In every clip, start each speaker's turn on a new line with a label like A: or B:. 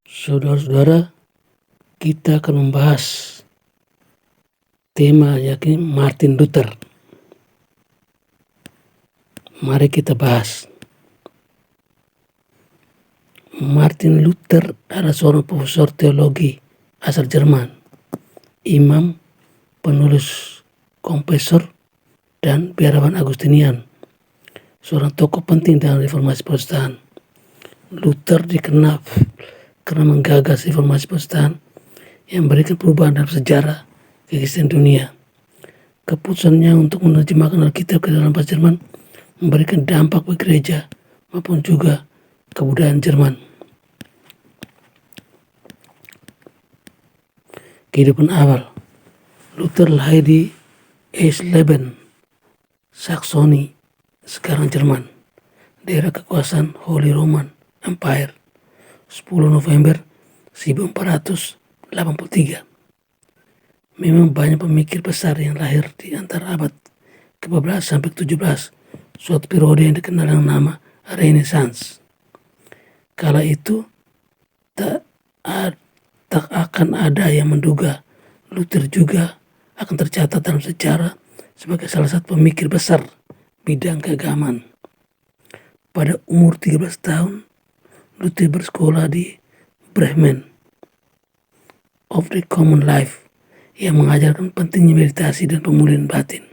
A: Saudara-saudara, kita akan membahas tema yakni Martin Luther. Mari kita bahas. Martin Luther adalah seorang profesor teologi asal Jerman, imam, penulis komposer, dan biarawan Agustinian, seorang tokoh penting dalam reformasi Protestan. Luther dikenal karena menggagas reformasi Protestan yang memberikan perubahan dalam sejarah kehidupan dunia. Keputusannya untuk menerjemahkan Alkitab ke dalam bahasa Jerman memberikan dampak bagi gereja maupun juga kebudayaan Jerman. Kehidupan awal. Luther lahir di Eisleben, Saksoni, sekarang Jerman, daerah kekuasaan Holy Roman Empire, 10 November 1483. Memang banyak pemikir besar yang lahir di antara abad ke-14 sampai ke-17, suatu periode yang dikenal dengan nama Renaissance. Kala itu tak akan ada yang menduga Luther juga akan tercatat dalam sejarah sebagai salah satu pemikir besar bidang keagamaan. Pada umur 13 tahun, Luther bersekolah di Bremen of the Common Life yang mengajarkan pentingnya meditasi dan pemulihan batin.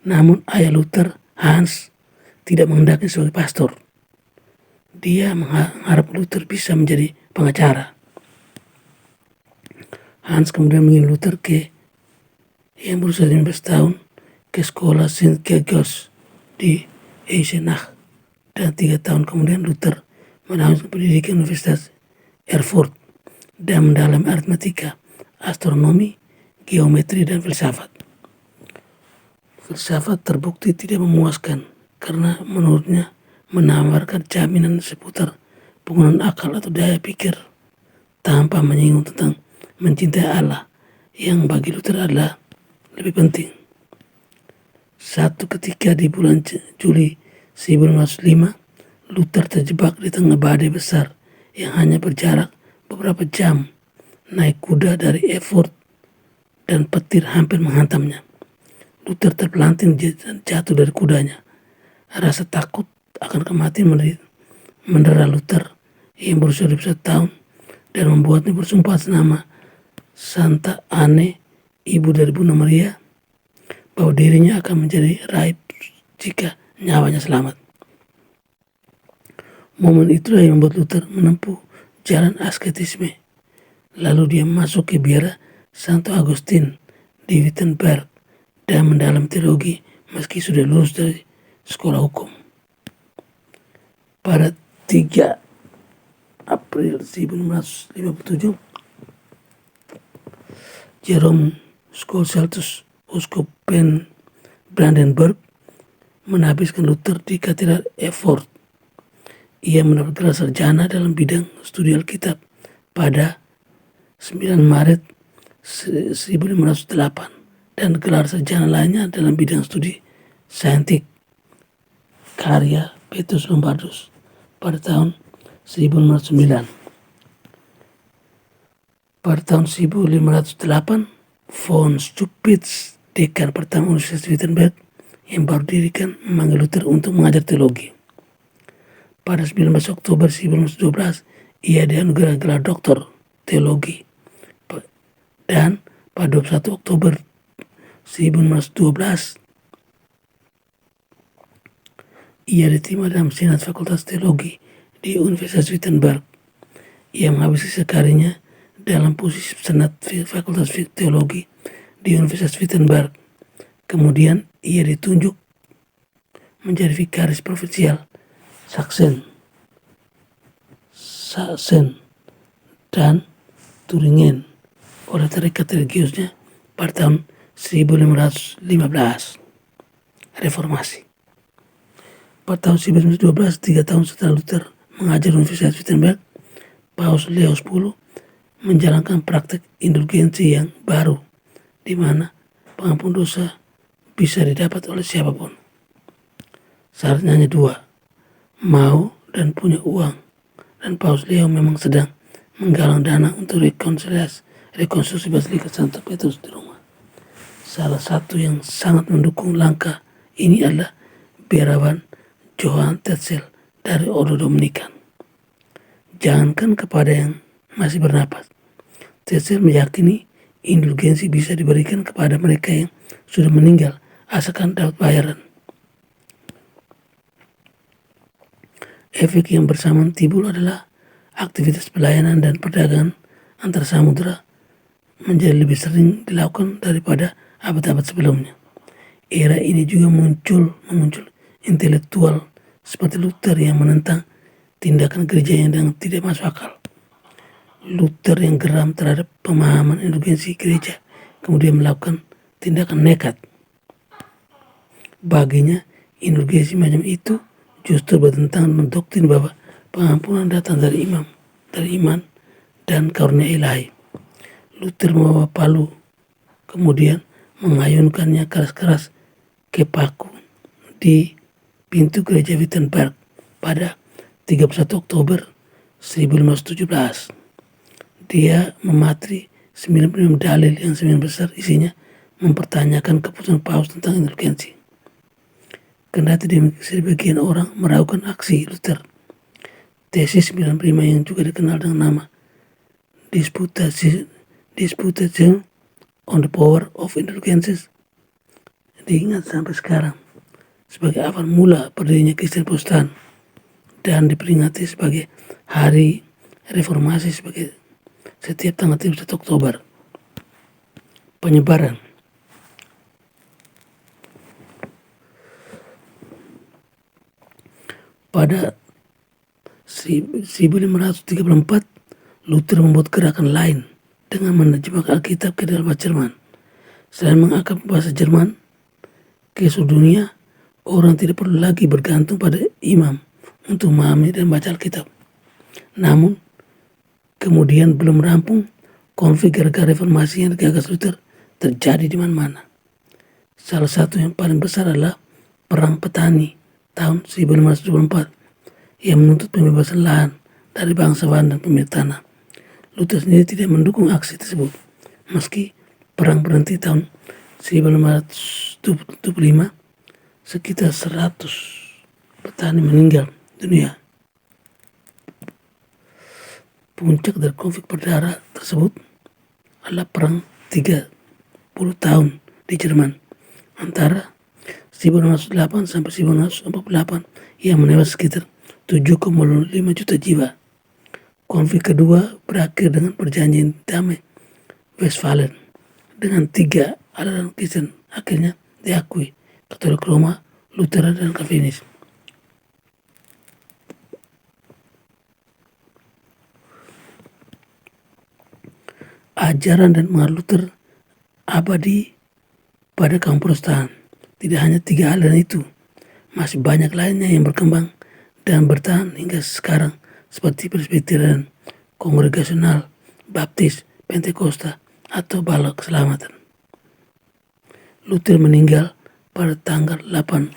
A: Namun ayah Luther, Hans, tidak menghendaki sebagai pastor. Dia mengharap Luther bisa menjadi pengacara. Hans kemudian mengirim Luther yang berusia 15 tahun ke sekolah St. Gregors di Eisenach, dan 3 tahun kemudian Luther melanjutkan pendidikan Universitas Erfurt dan mendalami aritmatika, astronomi, geometri, dan filsafat. Filsafat terbukti tidak memuaskan karena menurutnya menawarkan jaminan seputar penggunaan akal atau daya pikir tanpa menyinggung tentang mencintai Allah yang bagi Luther adalah lebih penting. Satu ketika di bulan Juli 1905, Luther terjebak di tengah badai besar yang hanya berjarak beberapa jam naik kuda dari Erfurt dan petir hampir menghantamnya. Luther terpelanting dan jatuh dari kudanya. Rasa takut akan kematian mendera Luther yang berusia 21 tahun dan membuatnya bersumpah atas nama Santa Anne, ibu dari Bunda Maria, bahwa dirinya akan menjadi rahib jika nyawanya selamat. Momen itulah yang membuat Luther menempuh jalan asketisme. Lalu dia masuk ke biara Santo Agustin di Wittenberg dan mendalam teologi meski sudah lulus dari sekolah hukum. Pada 3 April 1957, Jerome Scoseltus, uskup Brandenburg, menhabiskan Luther di katedral Erfurt. Ia mendapat gelar sarjana dalam bidang studi Alkitab pada 9 Maret 1508 dan gelar sarjana lainnya dalam bidang studi saintik karya Petrus Lombardus pada tahun 1509. Pada tahun 1508, von Stupitz, dekan pertama Universitas Wittenberg yang baru didirikan, memanggil Luther untuk mengajar teologi. Pada 19 Oktober 1912, ia dianugerahi gelar doktor teologi. Dan pada 21 Oktober 1912, ia diterima dalam senat Fakultas Teologi di Universitas Wittenberg. Ia menghabisi sekarinya dalam posisi senat Fakultas Teologi di Universitas Wittenberg. Kemudian ia ditunjuk menjadi vikaris provinsial Sachsen dan Turingen oleh tarekat religiusnya pada tahun 1515. Reformasi. Pada tahun 1912, 3 tahun setelah Luther mengajar Universitas Wittenberg, Paus Leo X menjalankan praktek indulgensi yang baru, di mana pengampun dosa bisa didapat oleh siapapun. Syaratnya hanya 2, mau dan punya uang, dan Paus Leo memang sedang menggalang dana untuk rekonstruksi Basilika Santo Petrus di Roma. Salah satu yang sangat mendukung langkah ini adalah biarawan Johann Tetzel dari Ordo Dominikan. Jangankan kepada yang masih bernapas, Tetzel meyakini indulgensi bisa diberikan kepada mereka yang sudah meninggal asalkan dapat bayaran. Efek yang bersamaan timbul adalah aktivitas pelayanan dan perdagangan antar samudera menjadi lebih sering dilakukan daripada abad-abad sebelumnya. Era ini juga muncul intelektual seperti Luther yang menentang tindakan gereja yang tidak masuk akal. Luther yang geram terhadap pemahaman indulgensi gereja kemudian melakukan tindakan nekat. Baginya, indulgensi macam itu justru bertentangan dengan doktrin bahwa pengampunan datang dari iman dan karunia ilahi. Luther membawa palu, kemudian mengayunkannya keras-keras ke paku di pintu gereja Wittenberg pada 31 Oktober 1517. Dia mematri 96 dalil yang sebagian besar isinya mempertanyakan keputusan Paus tentang indulgensi. Kendati sebagian orang meragukan aksi Luther, tesis 95 yang juga dikenal dengan nama Disputation on the Power of Indulgences diingat sampai sekarang sebagai awal mula berdirinya Kristen Protestan dan diperingati sebagai hari reformasi sebagai setiap tanggal 31 Oktober. Penyebaran pada 1534, Luther membuat gerakan lain dengan menerjemahkan Alkitab ke dalam bahasa Jerman. Selain mengangkat bahasa Jerman ke seluruh dunia, orang tidak perlu lagi bergantung pada imam untuk memahami dan baca Alkitab. Namun, kemudian belum rampung, konflik gara-gara reformasi yang digagas Luther terjadi di mana-mana. Salah satu yang paling besar adalah Perang Petani tahun 1524 yang menuntut pembebasan lahan dari bangsawan dan pemilik tanah. Luther sendiri tidak mendukung aksi tersebut, meski perang berhenti tahun 1525, sekitar 100 petani meninggal dunia. Puncak dari konflik berdarah tersebut adalah perang 30 tahun di Jerman antara 1908 sampai 1948 yang menewaskan sekitar 7,5 juta jiwa. Konflik kedua berakhir dengan perjanjian damai Westphalen dengan 3 aliran Kristen akhirnya diakui: Katolik Roma, Lutheran, dan Calvinis. Ajaran dan pengaruh Luther abadi pada kaum Protestan. Tidak hanya 3 aliran itu, masih banyak lainnya yang berkembang dan bertahan hingga sekarang seperti Presbyterian, Kongregasional, Baptis, Pentakosta, atau Bala Keselamatan. Luther meninggal pada tanggal 18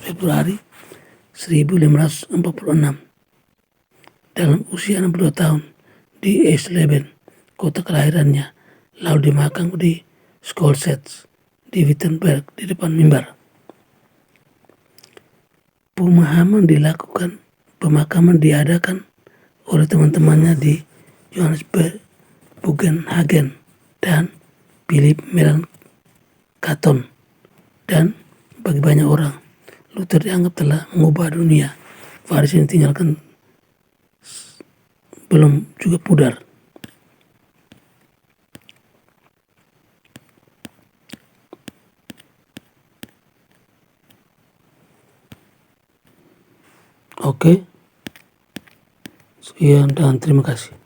A: Februari 1546 dalam usia 62 tahun di Eisleben, kota kelahirannya, lalu dimakamkan di Schollsetz di Wittenberg di depan mimbar. Pemakaman diadakan oleh teman-temannya di Johannesburg, Bugenhagen, dan Philip Melanchthon. Dan bagi banyak orang, Luther dianggap telah mengubah dunia. Varis yang ditinggalkan belum juga pudar. Oke, sekian dan terima kasih.